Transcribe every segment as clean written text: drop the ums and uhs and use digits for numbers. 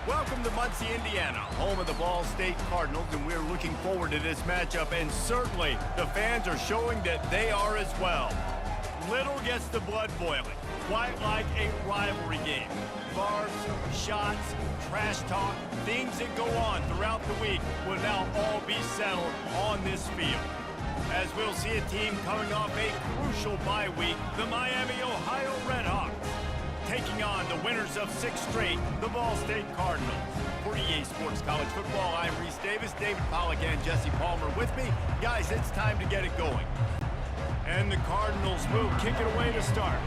Welcome to Muncie, Indiana, home of the Ball State Cardinals, and we're looking forward to this matchup, and certainly the fans are showing that they are as well. Little gets the blood boiling, quite like a rivalry game. Barbs, shots, trash talk, things that go on throughout the week will now all be settled on this field. As we'll see a team coming off a crucial bye week, the Miami, Ohio Redhawks, taking on the winners of 6 straight, the Ball State Cardinals. For EA Sports College Football, I'm Reese Davis, David Pollack, and Jesse Palmer with me. Guys, it's time to get it going. And the Cardinals will kick it away to start.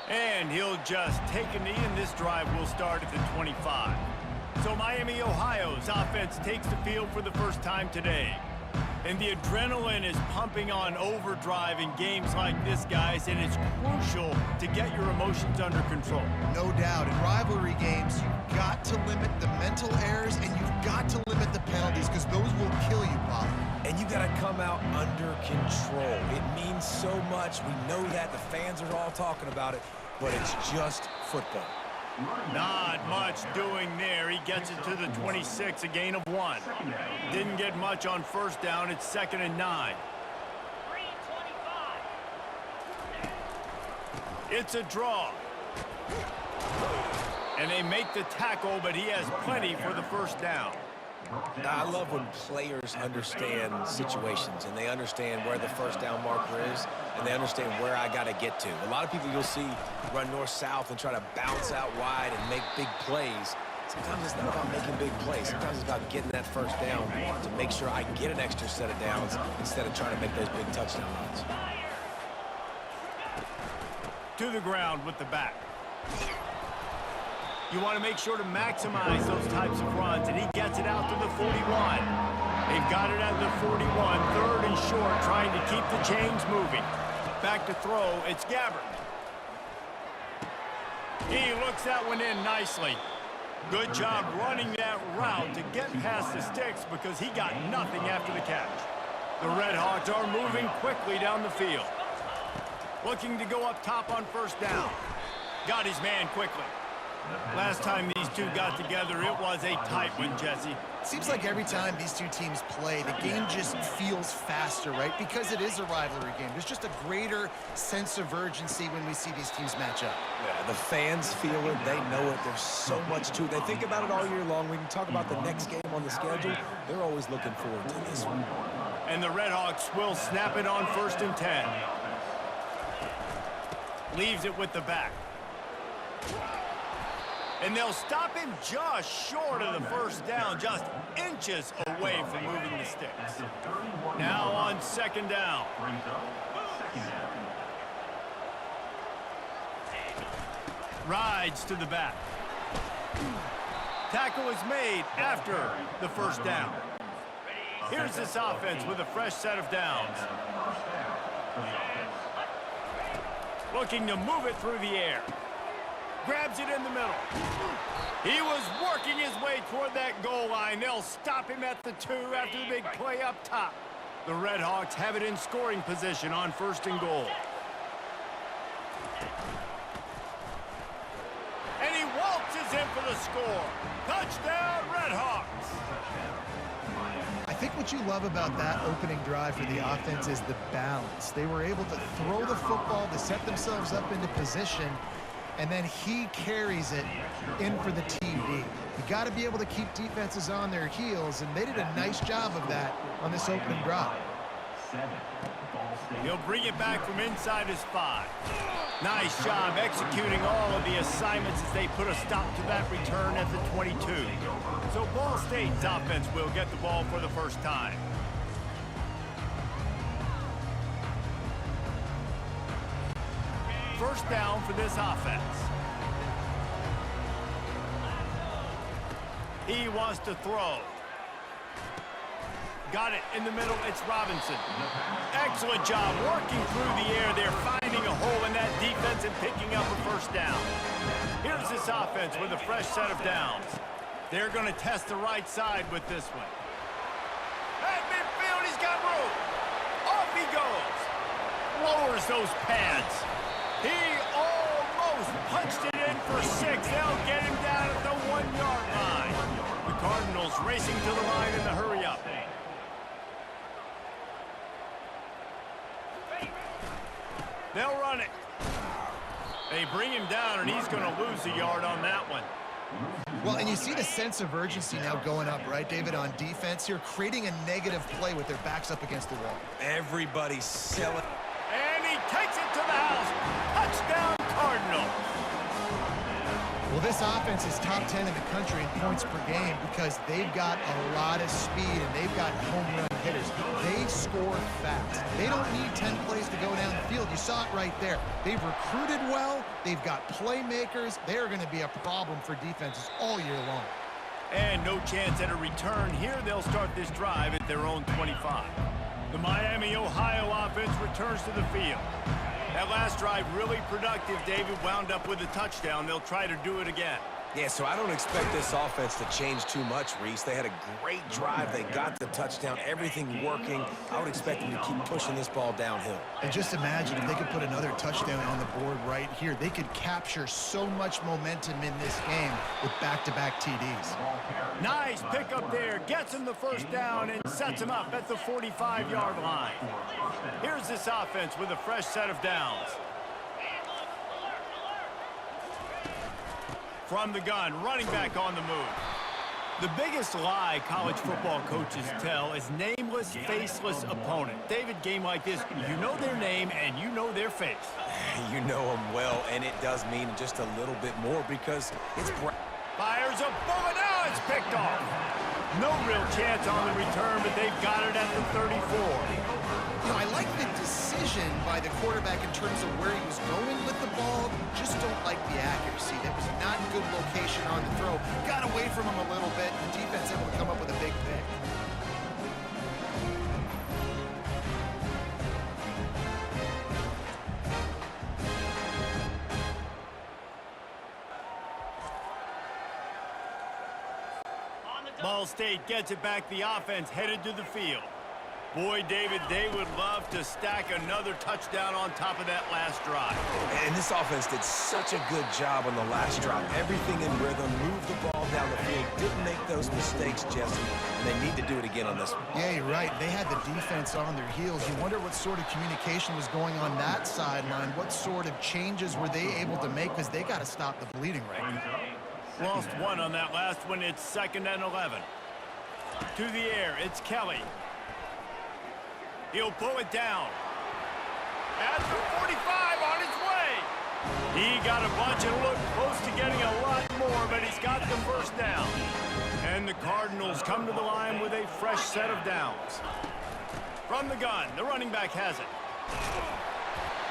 And he'll just take a knee, and this drive will start at the 25. So Miami, Ohio's offense takes the field for the first time today. And the adrenaline is pumping on overdrive in games like this, guys, and it's crucial to get your emotions under control. No doubt. In rivalry games, you've got to limit the mental errors, and you've got to limit the penalties, because those will kill you, Bob. And you got to come out under control. It means so much. We know that. The fans are all talking about it, but it's just football. Not much doing there. He gets it to the 26, a gain of 1. Didn't get much on first down. It's 2nd and 9. It's a draw. And they make the tackle, but he has plenty for the first down. Now, I love when players understand situations and they understand where the first down marker is and they understand where I got to get to. A lot of people you'll see run north-south and try to bounce out wide and make big plays. Sometimes it's not about making big plays. Sometimes it's about getting that first down to make sure I get an extra set of downs instead of trying to make those big touchdown runs. To the ground with the back. You want to make sure to maximize those types of runs, and he gets it out to the 41. They've got it at the 41, 3rd and short, trying to keep the chains moving. Back to throw, it's Gabbert. He looks that one in nicely. Good job running that route to get past the sticks because he got nothing after the catch. The Redhawks are moving quickly down the field. Looking to go up top on first down. Got his man quickly. Last time these two got together, it was a tight one, Jesse. Seems like every time these two teams play, the game just feels faster, right? Because it is a rivalry game. There's just a greater sense of urgency when we see these teams match up. Yeah, the fans feel it. They know it. There's so much to it. They think about it all year long. We can talk about the next game on the schedule. They're always looking forward to this one. And the Redhawks will snap it on 1st and 10. Leaves it with the back. And they'll stop him just short of the first down, just inches away from moving the sticks. Now on 2nd down. Rides to the back. Tackle is made after the first down. Here's this offense with a fresh set of downs. Looking to move it through the air. Grabs it in the middle. He was working his way toward that goal line. They'll stop him at the 2 after the big play up top. The Redhawks have it in scoring position on 1st and goal. And he waltzes in for the score. Touchdown, Redhawks. I think what you love about that opening drive for the offense is the balance. They were able to throw the football to set themselves up into position, and then he carries it in for the TD. You got to be able to keep defenses on their heels, and they did a nice job of that on this opening drive. He'll bring it back from inside his 5. Nice job executing all of the assignments as they put a stop to that return at the 22. So Ball State's offense will get the ball for the first time. First down for this offense. He wants to throw. Got it in the middle. It's Robinson. Excellent job working through the air. They're finding a hole in that defense and picking up a first down. Here's this offense with a fresh set of downs. They're going to test the right side with this one. At midfield, he's got room. Off he goes. Lowers those pads. He almost punched it in for 6. They'll get him down at the 1-yard line. The Cardinals racing to the line in the hurry-up. They'll run it. They bring him down, and he's going to lose a yard on that one. Well, and you see the sense of urgency now going up, right, David, on defense here, creating a negative play with their backs up against the wall. Everybody's selling. And he takes it to the house. Touchdown, Cardinals. Well, this offense is top 10 in the country in points per game because they've got a lot of speed and they've got home run hitters. They score fast. They don't need 10 plays to go down the field. You saw it right there. They've recruited well. They've got playmakers. They're going to be a problem for defenses all year long. And no chance at a return here. They'll start this drive at their own 25. The Miami, Ohio offense returns to the field. That last drive really productive. David wound up with a touchdown. They'll try to do it again. Yeah, so I don't expect this offense to change too much, Reese. They had a great drive. They got the touchdown, everything working. I would expect them to keep pushing this ball downhill. And just imagine if they could put another touchdown on the board right here. They could capture so much momentum in this game with back-to-back TDs. Nice pickup there. Gets him the first down and sets him up at the 45-yard line. Here's this offense with a fresh set of downs. From the gun, running back on the move. The biggest lie college football coaches tell is nameless, faceless opponent. David, game like this, you know their name and you know their face. You know them well, and it does mean just a little bit more because it's... Fires a bullet. Now it's picked off. No real chance on the return, but they've got it at the 34. You know, I like the decision by the quarterback in terms of where he was going with the ball. Just don't like the accuracy. That was not good location on the throw. Got away from him a little bit. The defense able to come up with a big pick. Ball State gets it back. The offense headed to the field. Boy, David, they would love to stack another touchdown on top of that last drive. And this offense did such a good job on the last drive. Everything in rhythm, moved the ball down the field, didn't make those mistakes, Jesse, and they need to do it again on this one. Yeah, you're right. They had the defense on their heels. You wonder what sort of communication was going on that sideline. What sort of changes were they able to make because they got to stop the bleeding right now. Lost one on that last one. It's 2nd and 11. To the air, it's Kelly. He'll pull it down. At the 45 on his way. He got a bunch and looked close to getting a lot more, but he's got the first down. And the Cardinals come to the line with a fresh set of downs. From the gun, the running back has it.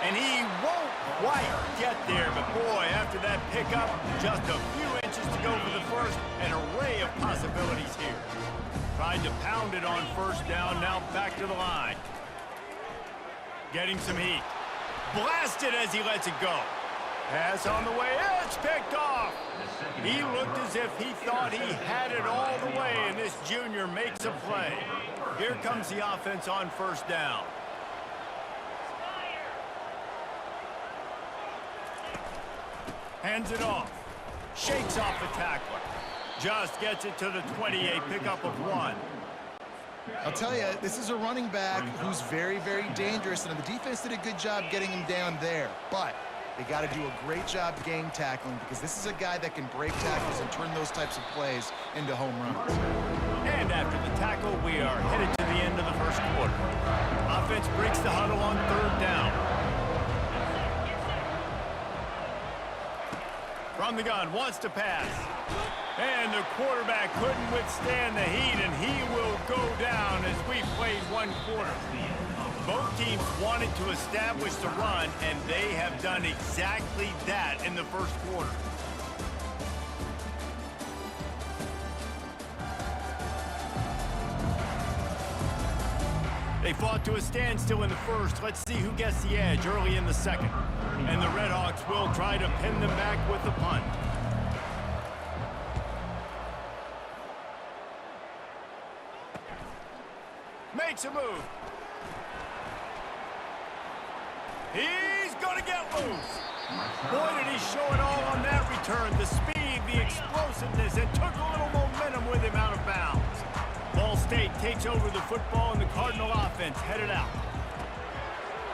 And he won't quite get there, but boy, after that pickup, just a few inches to go for the first. An array of possibilities here. Tried to pound it on first down, now back to the line. Getting some heat. Blasted as he lets it go. Pass on the way, it's picked off. He looked as if he thought he had it all the way, and this junior makes a play. Here comes the offense on first down. Hands it off. Shakes off the tackler. Just gets it to the 28, pickup of 1. I'll tell you, this is a running back who's very, very dangerous, and the defense did a good job getting him down there. But they got to do a great job gang tackling because this is a guy that can break tackles and turn those types of plays into home runs. And after the tackle, we are headed to the end of the first quarter. Offense breaks the huddle on 3rd down. From the gun, wants to pass. And the quarterback couldn't withstand the heat, and he will go down as we played 1 quarter. Both teams wanted to establish the run, and they have done exactly that in the first quarter. They fought to a standstill in the first. Let's see who gets the edge early in the second. And the Redhawks will try to pin them back with the punt. Makes a move. He's going to get loose. Boy, did he show it all on that return. The speed, the explosiveness, and took a little momentum with him out of bounds. Ball State takes over the football, and the Cardinal offense headed out.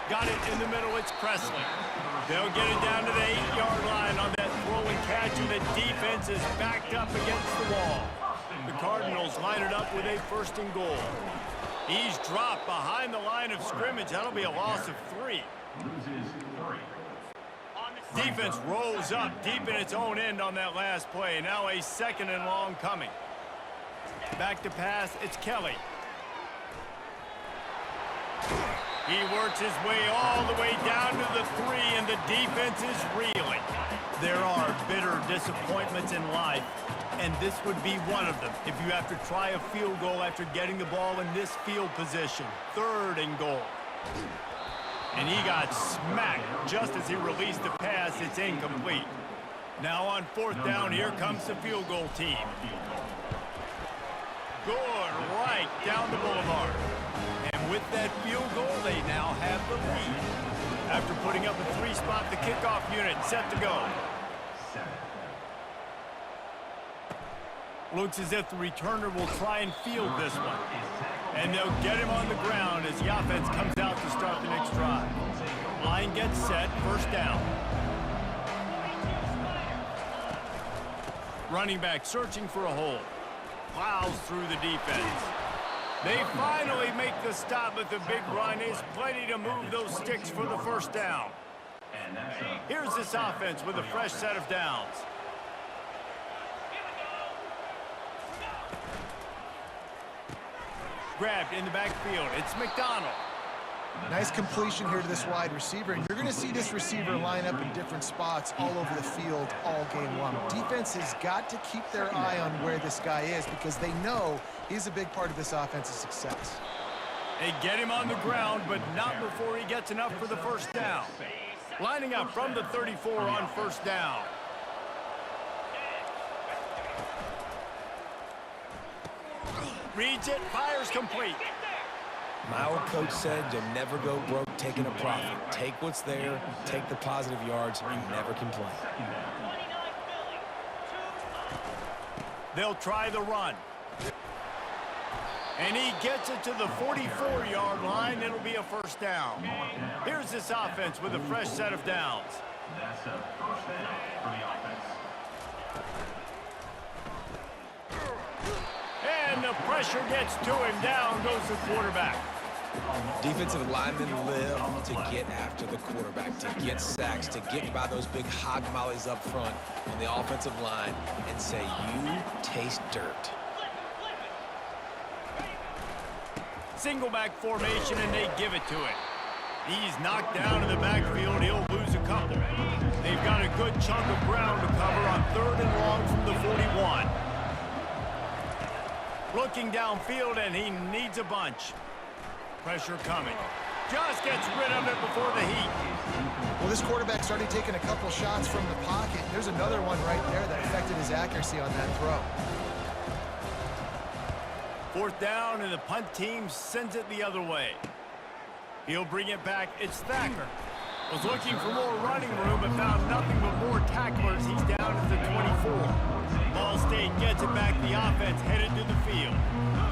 Got it in the middle. It's Presley. They'll get it down to the 8-yard line on that throw and catch, and the defense is backed up against the wall. The Cardinals line it up with a 1st and goal. He's dropped behind the line of scrimmage. That'll be a loss of 3. Defense rolls up deep in its own end on that last play. Now a 2nd and long coming. Back to pass, it's Kelly. He works his way all the way down to the 3, and the defense is reeling. There are bitter disappointments in life, and this would be one of them. If you have to try a field goal after getting the ball in this field position, 3rd and goal. And he got smacked just as he released the pass. It's incomplete. Now on 4th down, here comes the field goal team. Good right down the boulevard. And with that field goal, they now have the lead. After putting up a 3-spot, the kickoff unit set to go. Looks as if the returner will try and field this one. And they'll get him on the ground as the offense comes out to start the next drive. Line gets set, 1st down. Running back searching for a hole. Plows through the defense. They finally make the stop, but the big run is plenty to move those sticks for the 1st down. Here's this offense with a fresh set of downs. Grabbed in the backfield. It's McDonald. Nice completion here to this wide receiver, and you're going to see this receiver line up in different spots all over the field all game long. Defense has got to keep their eye on where this guy is because they know he's a big part of this offense's success. They get him on the ground, but not before he gets enough for the 1st down. Lining up from the 34 on 1st down. Reads it, fires complete. My old coach said you'll never go broke taking a profit. Take what's there, take the positive yards, and never complain. They'll try the run. And he gets it to the 44-yard line. It'll be a 1st down. Here's this offense with a fresh set of downs. That's a 1st down for the offense. And the pressure gets to him. Down goes the quarterback. Defensive linemen live to get after the quarterback, to get sacks, to get by those big hog mollies up front on the offensive line and say, you taste dirt. Single back formation, and they give it to him. He's knocked down in the backfield. He'll lose a couple. They've got a good chunk of ground to cover on 3rd and long from the 41. Looking downfield, and he needs a bunch. Pressure coming. Just gets rid of it before the heat. Well, this quarterback started taking a couple shots from the pocket. There's another one right there that affected his accuracy on that throw. 4th down, and the punt team sends it the other way. He'll bring it back. It's Thacker. Was looking for more running room, but found nothing but more tacklers. He's down at the 24. Ball State gets it back. The offense headed to the field.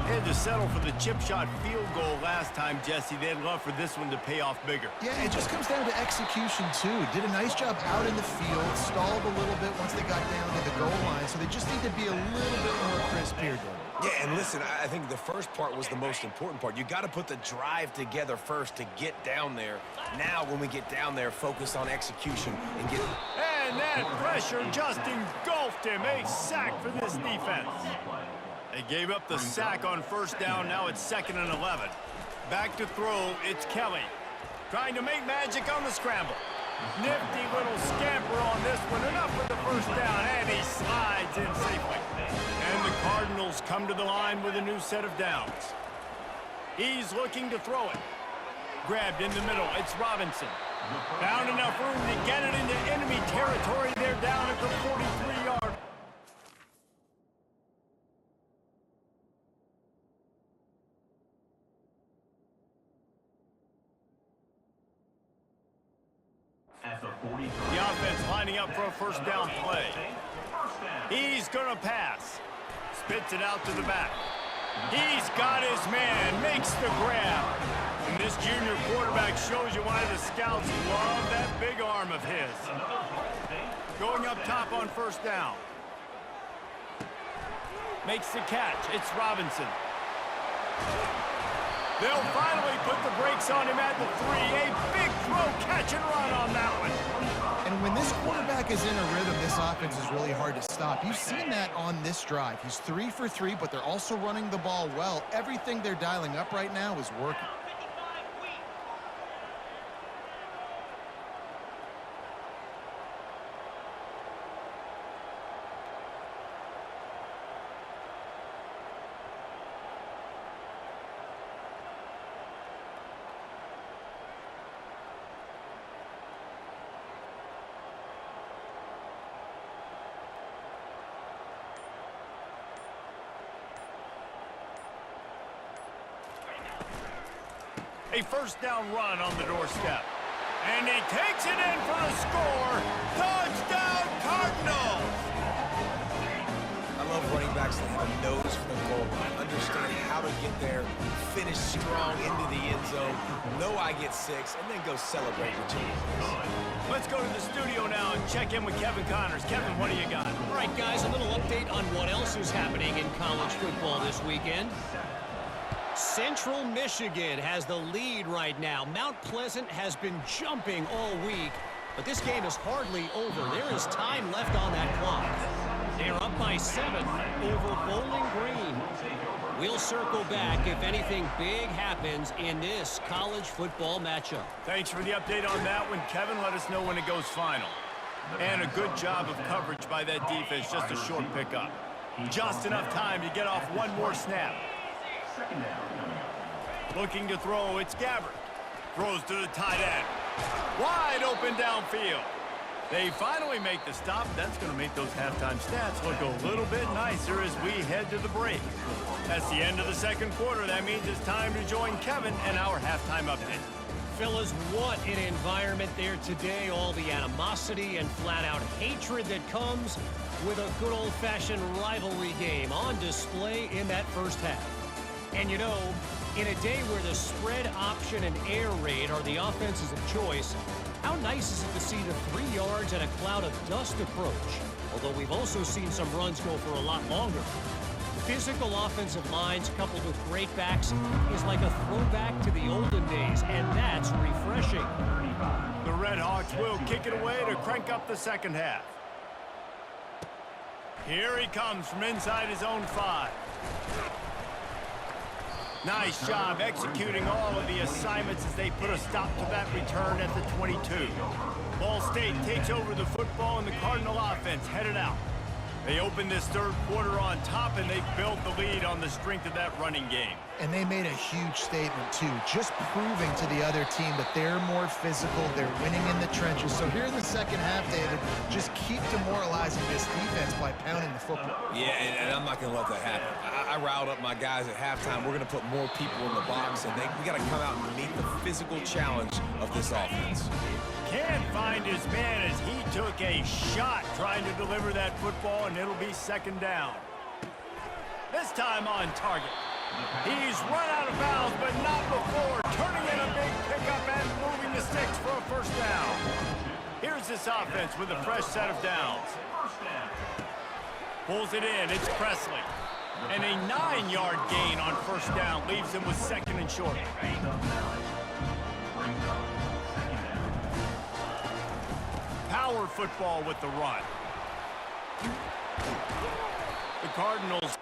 They had to settle for the chip shot field goal last time, Jesse. They'd love for this one to pay off bigger. Yeah, it just comes down to execution, too. Did a nice job out in the field, stalled a little bit once they got down to the goal line, so they just need to be a little bit more crisp here, Dylan. Yeah, and listen, I think the first part was the most important part. You got to put the drive together first to get down there. Now, when we get down there, focus on execution and get... And that pressure just engulfed him. A sack for this defense. They gave up the sack on 1st down. Now it's 2nd and 11. Back to throw. It's Kelly. Trying to make magic on the scramble. Nifty little scamper on this one. Enough for the 1st down. And he slides in safely. And the Cardinals come to the line with a new set of downs. He's looking to throw it. Grabbed in the middle. It's Robinson. Found enough room to get it into enemy territory. They're down at the 43-yard. At the 43. The offense lining up for a first down play. He's going to pass. Spits it out to the back. He's got his man. Makes the grab. And this junior quarterback shows you why the scouts love that big arm of his. Going up top on first down. Makes the catch. It's Robinson. They'll finally put the brakes on him at the 3. A big throw, catch and run on that one. And when this quarterback is in a rhythm, this offense is really hard to stop. You've seen that on this drive. He's 3 for 3, but they're also running the ball well. Everything they're dialing up right now is working. A first down run on the doorstep. And he takes it in for the score. Touchdown, Cardinals! I love running backs that have a nose for the goal line, understand how to get there, finish strong into the end zone, know I get 6, and then go celebrate with you. Let's go to the studio now and check in with Kevin Connors. Kevin, what do you got? All right, guys, a little update on what else is happening in college football this weekend. Central Michigan has the lead right now. Mount Pleasant has been jumping all week, but this game is hardly over. There is time left on that clock. They're up by 7 over Bowling Green. We'll circle back if anything big happens in this college football matchup. Thanks for the update on that one, Kevin. Let us know when it goes final. And a good job of coverage by that defense. Just a short pickup. Just enough time to get off one more snap. Looking to throw, it's Gabbert. Throws to the tight end. Wide open downfield. They finally make the stop. That's going to make those halftime stats look a little bit nicer as we head to the break. That's the end of the second quarter. That means it's time to join Kevin and our halftime update. Fellas, what an environment there today. All the animosity and flat-out hatred that comes with a good old-fashioned rivalry game on display in that first half. And you know, in a day where the spread option and air raid are the offenses of choice, how nice is it to see the 3 yards and a cloud of dust approach? Although we've also seen some runs go for a lot longer. Physical offensive lines coupled with great backs is like a throwback to the olden days, and that's refreshing. The Red Hawks will kick it away to crank up the second half. Here he comes from inside his own 5. Nice job executing all of the assignments as they put a stop to that return at the 22. Ball State takes over the football and the Cardinal offense headed out. They opened this third quarter on top and they built the lead on the strength of that running game. And they made a huge statement, too, just proving to the other team that they're more physical, they're winning in the trenches. So here in the second half, David, just keep demoralizing this defense by pounding the football. Yeah, and I'm not going to let that happen. I riled up my guys at halftime. We're going to put more people in the box, and we got to come out and meet the physical challenge of this offense. Can't find his man as he took a shot trying to deliver that football, and it'll be second down. This time on target. He's run out of bounds, but not before turning in a big pickup and moving the sticks for a first down. Here's this offense with a fresh set of downs. Pulls it in. It's Presley. And a 9-yard gain on first down leaves him with second and short. Power football with the run. The Cardinals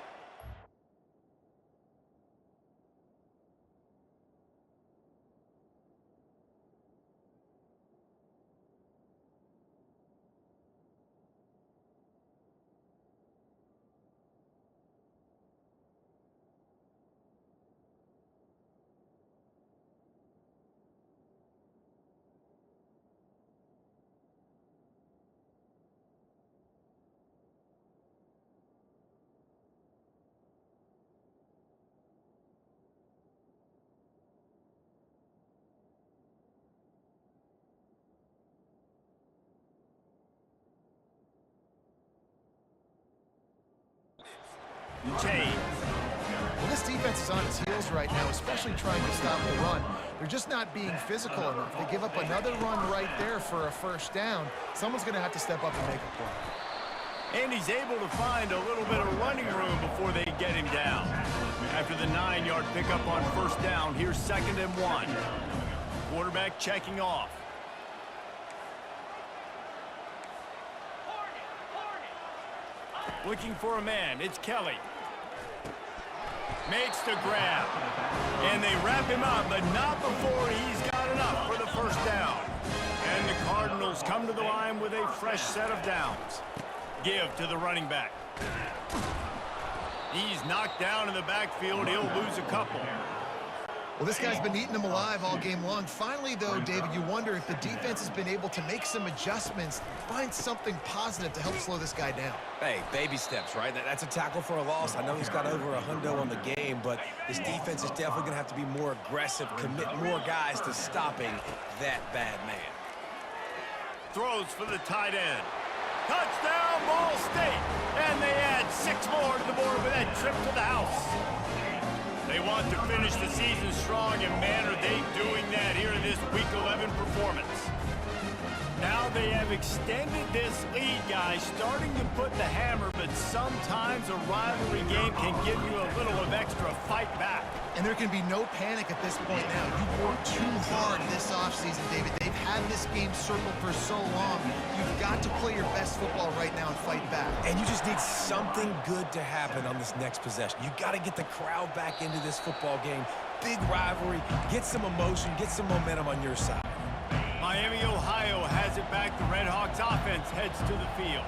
Chains. Well, this defense is on its heels right now, especially trying to stop the run. They're just not being physical enough. They give up another run right there for a first down. Someone's going to have to step up and make a play. And he's able to find a little bit of running room before they get him down. After the 9-yard pickup on first down, here's 2nd and 1. Quarterback checking off. Looking for a man. It's Kelly. Makes the grab. And they wrap him up, but not before he's got enough for the first down. And the Cardinals come to the line with a fresh set of downs. Give to the running back. He's knocked down in the backfield. He'll lose a couple. Well, this guy's been eating them alive all game long. Finally, though, David, you wonder if the defense has been able to make some adjustments, find something positive to help slow this guy down. Hey, baby steps, right? That's a tackle for a loss. I know he's got over $100 on the game, but this defense is definitely going to have to be more aggressive, commit more guys to stopping that bad man. Throws for the tight end. Touchdown, Ball State. And they add 6 more to the board with that trip to the house. They want to finish the season strong, and man, are they doing that here in this Week 11 performance. Now they have extended this lead, guys, starting to put the hammer, but sometimes a rivalry game can give you a little of extra fight back. And there can be no panic at this point now. You've worked too hard this offseason, David. They've had this game circled for so long. You've got to play your best football right now and fight back. And you just need something good to happen on this next possession. You got to get the crowd back into this football game. Big rivalry. Get some emotion. Get some momentum on your side. Miami, Ohio has it back. The Red Hawks offense heads to the field.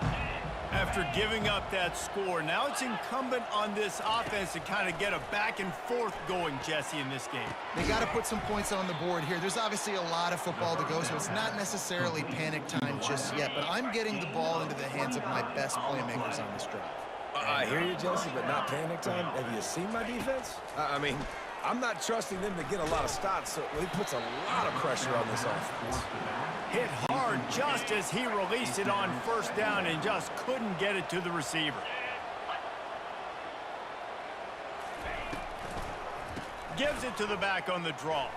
After giving up that score, now it's incumbent on this offense to kind of get a back and forth going, Jesse, in this game. They got to put some points on the board here. There's obviously a lot of football to go, so it's not necessarily panic time just yet, but I'm getting the ball into the hands of my best playmakers on this drive. I hear you, Jesse, but not panic time. Have you seen my defense? I mean, I'm not trusting them to get a lot of stops, so it puts a lot of pressure on this offense. Hit hard just as he released it on first down and just couldn't get it to the receiver. Gives it to the back on the draw.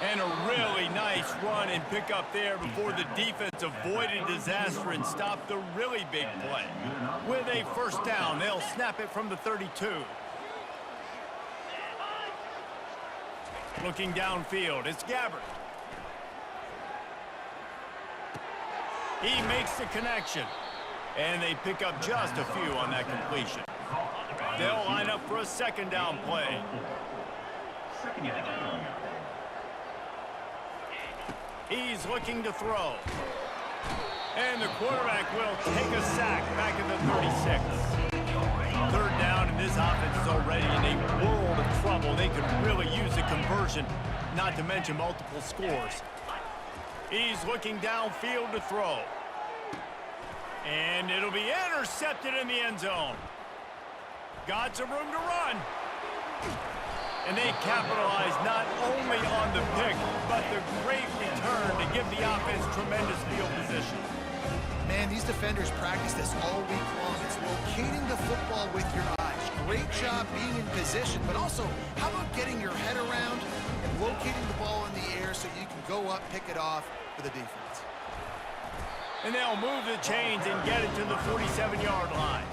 And a really nice run and pick up there before the defense avoided disaster and stopped the really big play. With a first down, they'll snap it from the 32. Looking downfield, it's Gabbert. He makes the connection. And they pick up just a few on that completion. They'll line up for a second down play. He's looking to throw. And the quarterback will take a sack back at the 36. Third down, and this offense is already in a world of trouble. They could really use a conversion, not to mention multiple scores. He's looking downfield to throw. And it'll be intercepted in the end zone. Got some room to run. And they capitalize not only on the pick, but the great return to give the offense tremendous field position. Man, these defenders practice this all week long. It's locating the football with your eyes. Great job being in position, but also, how about getting your head around and locating the ball in the air so you can go up, pick it off for the defense. And they'll move the chains and get it to the 47-yard line.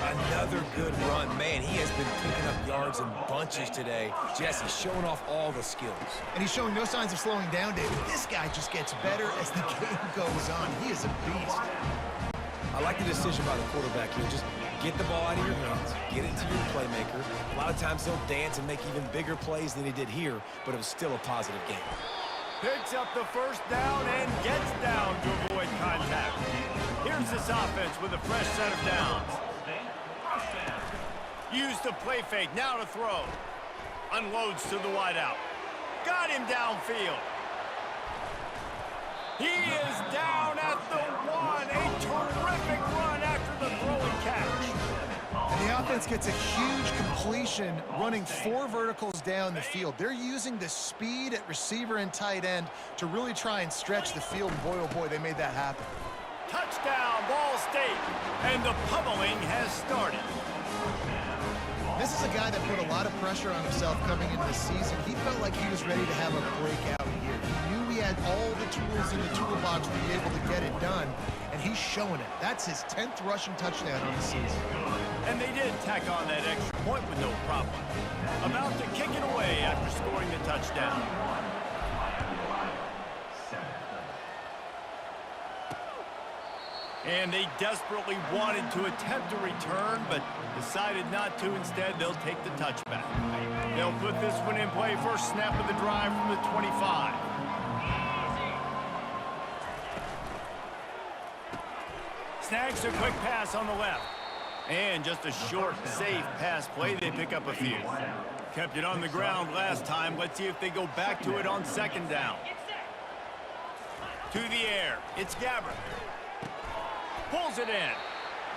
Another good run. Man, he has been picking up yards in bunches today. Jesse showing off all the skills. And he's showing no signs of slowing down, David. This guy just gets better as the game goes on. He is a beast. I like the decision by the quarterback here. Just get the ball out of your hands, get it to your playmaker. A lot of times he'll dance and make even bigger plays than he did here, but it was still a positive game. Picks up the first down and gets down to avoid contact. Here's this offense with a fresh set of downs. Use the play fake, now to throw. Unloads to the wideout. Got him downfield. He is down at the 1. A terrific run after the throw and catch. And the offense gets a huge completion running 4 verticals down the field. They're using the speed at receiver and tight end to really try and stretch the field. And boy, oh boy, they made that happen. Touchdown, Ball State. And the pummeling has started. This is a guy that put a lot of pressure on himself coming into the season. He felt like he was ready to have a breakout year. He knew he had all the tools in the toolbox to be able to get it done, and he's showing it. That's his 10th rushing touchdown on the season. And they did tack on that extra point with no problem. About to kick it away after scoring the touchdown. And they desperately wanted to attempt a return, but decided not to. Instead, they'll take the touchback. They'll put this one in play. First snap of the drive from the 25. Snags a quick pass on the left. And just a short, safe pass play. They pick up a few. Kept it on the ground last time. Let's see if they go back to it on second down. To the air. It's Gabbert. Pulls it in.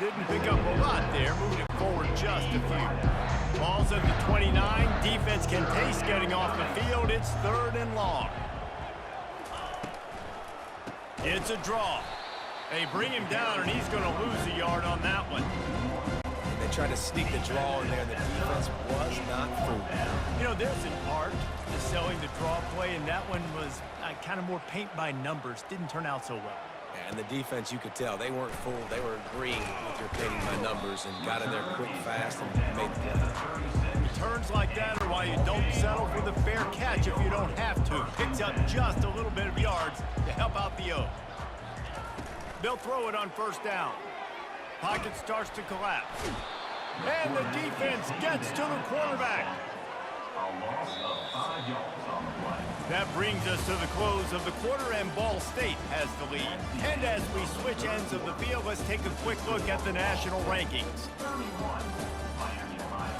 Didn't pick up a lot there. Moved it forward just a few. Ball's at the 29. Defense can taste getting off the field. It's third and long. It's a draw. They bring him down, and he's going to lose a yard on that one. They tried to sneak the draw in there, and the defense was not fooled. You know, there's an art to selling the draw play, and that one was kind of more paint by numbers. Didn't turn out so well. And the defense, you could tell, they weren't fooled. They were agreeing with your painting by numbers and got in there quick, fast, and made the play. Returns like that are why you don't settle for the fair catch if you don't have to. Picks up just a little bit of yards to help out the O. They'll throw it on first down. Pocket starts to collapse. And the defense gets to the quarterback. A loss of 5 yards on the play. That brings us to the close of the quarter, and Ball State has the lead. And as we switch ends of the field, let's take a quick look at the national rankings. 31, Miami Ohio.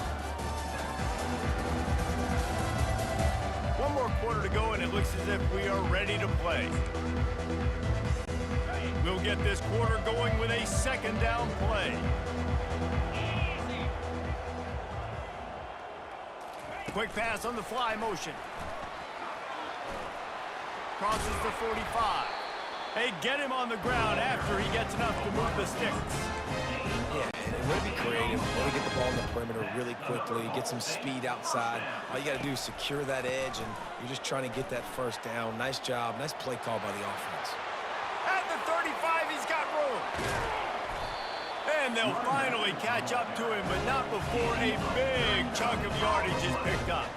One more quarter to go, and it looks as if we are ready to play. We'll get this quarter going with a second down play. Quick pass on the fly motion. Crosses the 45. They get him on the ground after he gets enough to move the sticks. Yeah, and really be creative. Really get the ball in the perimeter really quickly. Get some speed outside. All you got to do is secure that edge, and you're just trying to get that first down. Nice job. Nice play call by the offense. At the 35, he's got room. And they'll finally catch up to him, but not before a big chunk of yardage is picked up.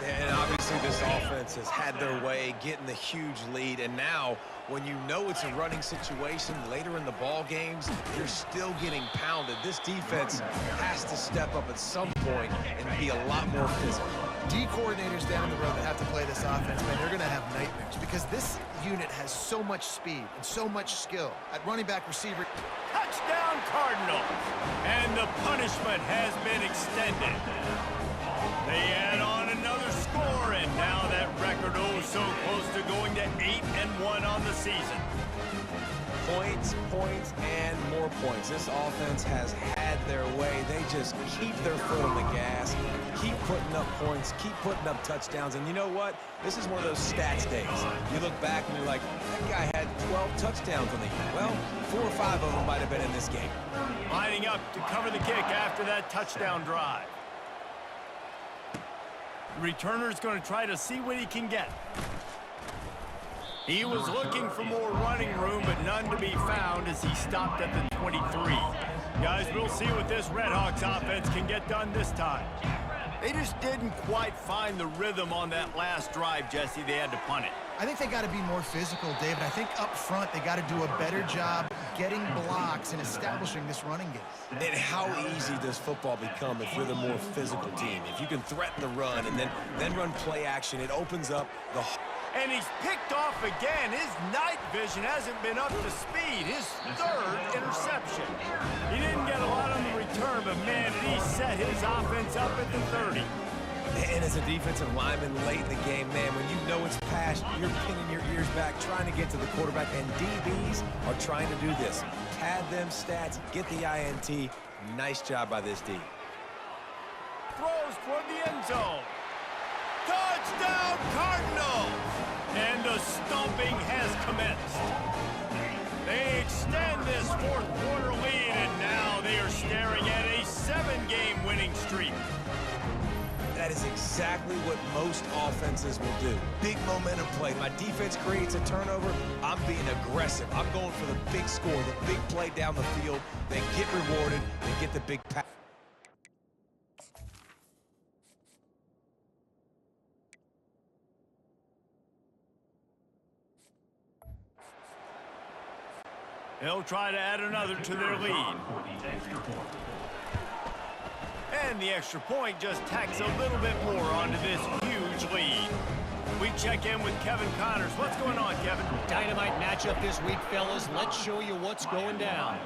And obviously this offense has had their way, getting the huge lead. And now, when you know it's a running situation later in the ball games, you're still getting pounded. This defense has to step up at some point and be a lot more physical. D coordinators down the road that have to play this offense, man, they're going to have nightmares because this unit has so much speed and so much skill at running back, receiver. Touchdown Cardinals. And the punishment has been extended. They add on another score, and now that record so close to going to 8-1 on the season. Points, points, and more points. This offense has had their way. They just keep their foot on the gas, keep putting up points, keep putting up touchdowns. And you know what? This is one of those stats days. You look back and you're like, that guy had 12 touchdowns on the year. Well, 4 or 5 of them might have been in this game. Lining up to cover the kick after that touchdown drive. Returner's going to try to see what he can get. He was looking for more running room, but none to be found as he stopped at the 23. Guys, we'll see what this Redhawks offense can get done this time. They just didn't quite find the rhythm on that last drive, Jesse. They had to punt it. I think they got to be more physical, David. I think up front they got to do a better job getting blocks and establishing this running game. And how easy does football become if you're the more physical team? If you can threaten the run and then run play action, it opens up the... And he's picked off again. His night vision hasn't been up to speed. His third interception. He didn't get a lot on the return, but man, did he set his offense up at the 30. And as a defensive lineman late in the game, man, when you know it's past, you're pinning your ears back, trying to get to the quarterback, and DBs are trying to do this. Pad them stats, get the INT. Nice job by this D. Throws toward the end zone. Touchdown, Cardinals! And the stomping has commenced. They extend this fourth quarter lead, and now they are staring at a 7-game winning streak. That is exactly what most offenses will do. Big momentum play. My defense creates a turnover. I'm being aggressive. I'm going for the big score, the big play down the field. They get rewarded. They get the big pass. They'll try to add another to their lead. And the extra point just tacks a little bit more onto this huge lead. We check in with Kevin Connors. What's going on, Kevin? Dynamite matchup this week, fellas. Let's show you what's going down.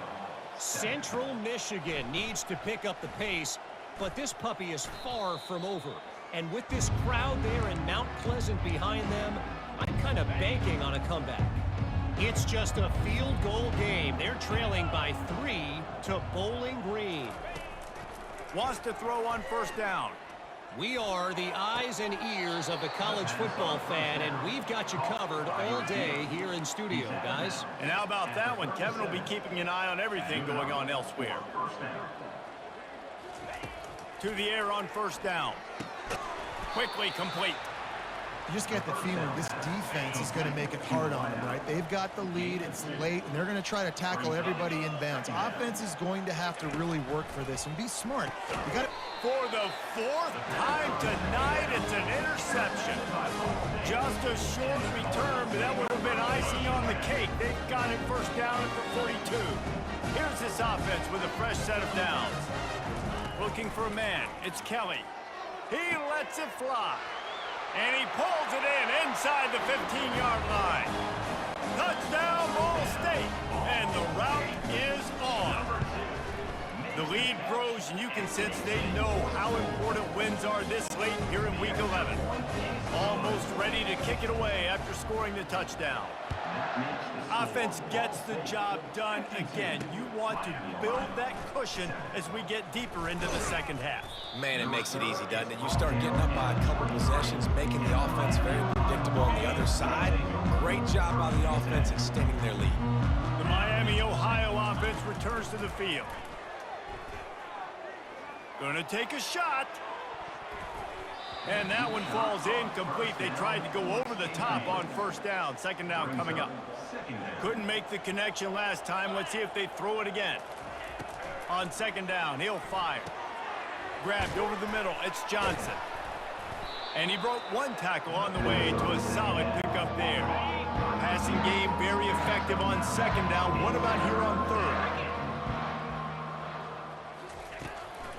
Central Michigan needs to pick up the pace, but this puppy is far from over. And with this crowd there in Mount Pleasant behind them, I'm kind of banking on a comeback. It's just a field goal game. They're trailing by 3 to Bowling Green. Wants to throw on first down. We are the eyes and ears of the college football fan, and we've got you covered all day here in studio, guys. And how about that one? Kevin will be keeping an eye on everything going on elsewhere. To the air on first down. Quickly complete. You just get the feeling this defense is going to make it hard on them, right? They've got the lead, it's late, and they're going to try to tackle everybody inbounds. Offense is going to have to really work for this and be smart. You got to... For the 4th time tonight, it's an interception. Just a short return, but that would have been icing on the cake. They've got it first down at the 42. Here's this offense with a fresh set of downs. Looking for a man. It's Kelly. He lets it fly. And he pulls it in inside the 15-yard line. Touchdown, Ball State. And the route is on. The lead grows, and you can sense they know how important wins are this late here in Week 11. Almost ready to kick it away after scoring the touchdown. Offense gets the job done again. You want to build that cushion as we get deeper into the second half. Man, it makes it easy, doesn't it? You start getting up by a couple possessions, making the offense very predictable on the other side. Great job by the offense extending their lead. The Miami, Ohio offense returns to the field. Going to take a shot. And that one falls incomplete. They tried to go over the top on first down. Second down coming up. Couldn't make the connection last time. Let's see if they throw it again. On second down, he'll fire. Grabbed over the middle. It's Johnson. And he broke one tackle on the way to a solid pickup there. Passing game very effective on second down. What about here on third?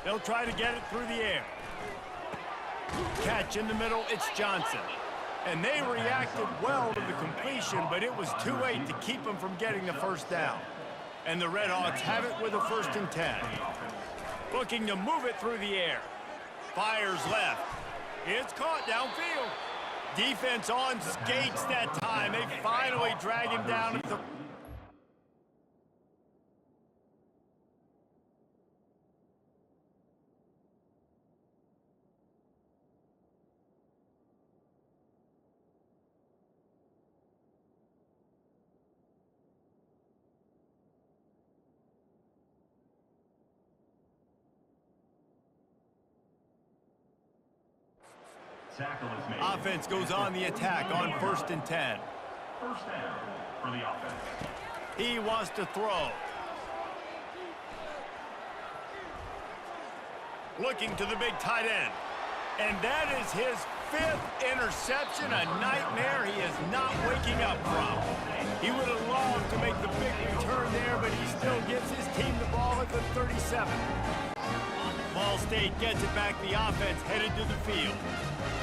They'll try to get it through the air. Catch in the middle, it's Johnson. And they reacted well to the completion, but it was too late to keep them from getting the first down. And the Redhawks have it with a 1st and 10. Looking to move it through the air. Fires left. It's caught downfield. Defense on skates that time. They finally drag him down at the... Tackle is made. Offense goes on the attack on 1st and 10. First down for the offense. He wants to throw. Looking to the big tight end. And that is his 5th interception, a nightmare he is not waking up from. He would have loved to make the big return there, but he still gives his team the ball at the 37. Ball State gets it back. The offense headed to the field.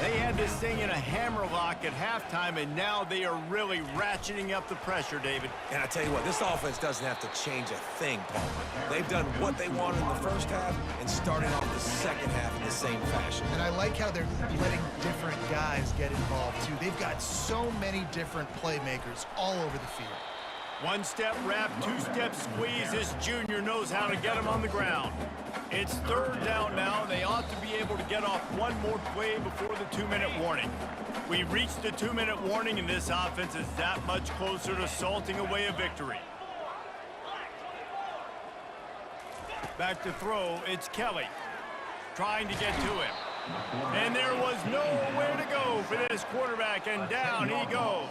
They had this thing in a hammerlock at halftime, and now they are really ratcheting up the pressure, David. And I tell you what, this offense doesn't have to change a thing, Paul. They've done what they wanted in the first half and starting off the second half in the same fashion. And I like how they're letting different guys get involved, too. They've got so many different playmakers all over the field. One-step wrap, two-step squeeze. This junior knows how to get him on the ground. It's 3rd down now. They ought to be able to get off one more play before the 2-minute warning. We've reached the 2-minute warning, and this offense is that much closer to salting away a victory. Back to throw, it's Kelly. Trying to get to him. And there was nowhere to go for this quarterback, and down he goes.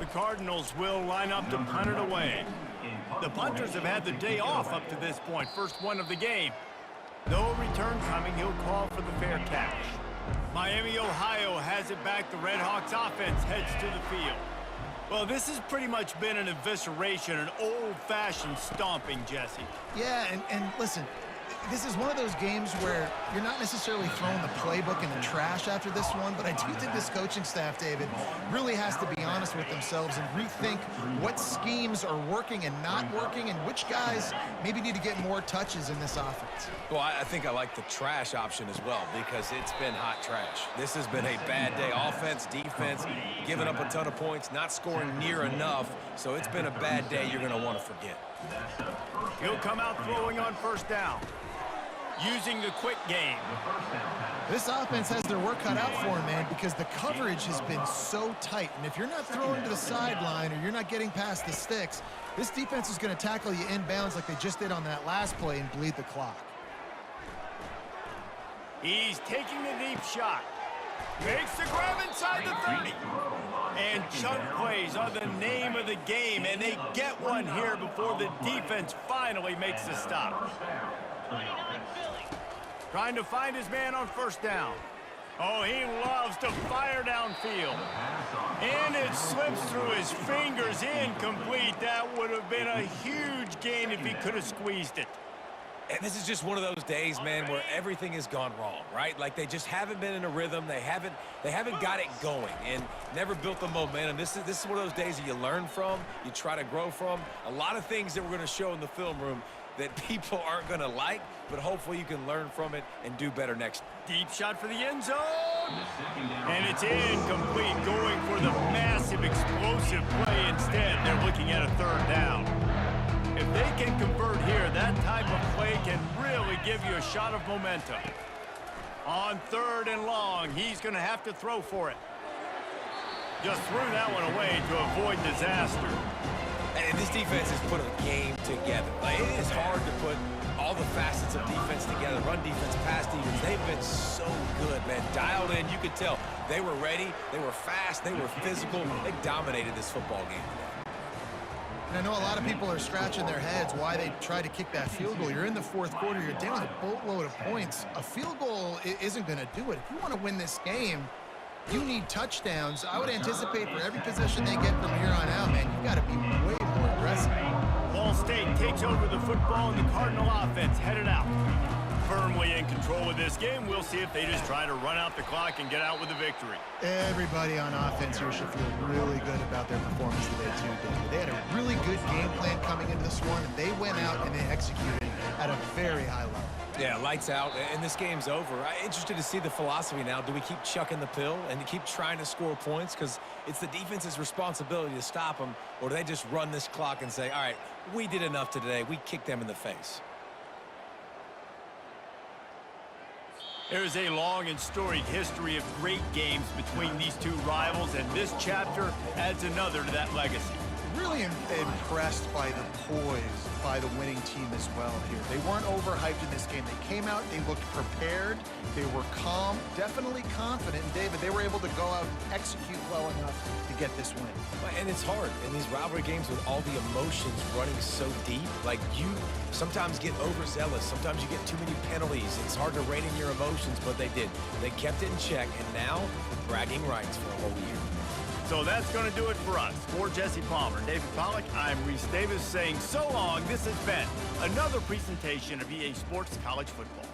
The Cardinals will line up to punt it away. The punters have had the day off up to this point, first one of the game. No return coming, he'll call for the fair catch. Miami, Ohio has it back. The Red Hawks offense heads to the field. Well, this has pretty much been an evisceration, an old-fashioned stomping, Jesse. Yeah, and listen, this is one of those games where you're not necessarily throwing the playbook in the trash after this one, but I do think this coaching staff, David, really has to be honest with themselves and rethink what schemes are working and not working and which guys maybe need to get more touches in this offense. Well, I think I like the trash option as well because it's been hot trash. This has been a bad day. Offense, defense, giving up a ton of points, not scoring near enough. So it's been a bad day you're going to want to forget. He'll come out throwing on first down. Using the quick game. This offense has their work cut out for him, man, because the coverage has been so tight. And if you're not throwing to the sideline or you're not getting past the sticks, this defense is going to tackle you inbounds like they just did on that last play and bleed the clock. He's taking the deep shot. Makes the grab inside the 30. And chunk plays are the name of the game, and they get one here before the defense finally makes the stop. Trying to find his man on first down. Oh, he loves to fire downfield. And it slips through his fingers, incomplete. That would have been a huge gain if he could have squeezed it. And this is just one of those days, man, where everything has gone wrong, right? Like they just haven't been in a rhythm. They haven't got it going and never built the momentum. This is one of those days that you learn from, you try to grow from. A lot of things that we're going to show in the film room that people aren't going to like, but hopefully you can learn from it and do better next. Deep shot for the end zone. And it's incomplete, going for the massive explosive play instead. They're looking at a third down. If they can convert here, that type of play can really give you a shot of momentum. On third and long, he's going to have to throw for it. Just threw that one away to avoid disaster. And this defense has put a game together. Like, it is hard to put all the facets of defense together. Run defense, pass defense. They've been so good, man. Dialed in. You could tell they were ready. They were fast. They were physical. They dominated this football game today. And I know a lot of people are scratching their heads why they tried to kick that field goal. You're in the fourth quarter. You're down a boatload of points. A field goal isn't going to do it. If you want to win this game, you need touchdowns. I would anticipate for every possession they get from here on out, man, you've got to be way more aggressive. Ball State takes over the football, and the Cardinal offense headed out. Firmly in control of this game. We'll see if they just try to run out the clock and get out with a victory. Everybody on offense here should feel really good about their performance today, too, David. They had a really good game plan coming into this one, and they went out and they executed at a very high level. Yeah, lights out, and this game's over. I'm interested to see the philosophy now. Do we keep chucking the pill and keep trying to score points? Because it's the defense's responsibility to stop them, or do they just run this clock and say, all right, we did enough today. We kicked them in the face. There's a long and storied history of great games between these two rivals, and this chapter adds another to that legacy. Really impressed by the poise by the winning team as well here. They weren't overhyped in this game. They came out, they looked prepared, they were calm, definitely confident. And David, they were able to go out and execute well enough to get this win. And it's hard in these rivalry games with all the emotions running so deep. Like, you sometimes get overzealous. Sometimes you get too many penalties. It's hard to rein in your emotions, but they did. They kept it in check, and now bragging rights for a whole year. So that's going to do it for us. For Jesse Palmer, David Pollack, I'm Reese Davis saying so long. This has been another presentation of EA Sports College Football.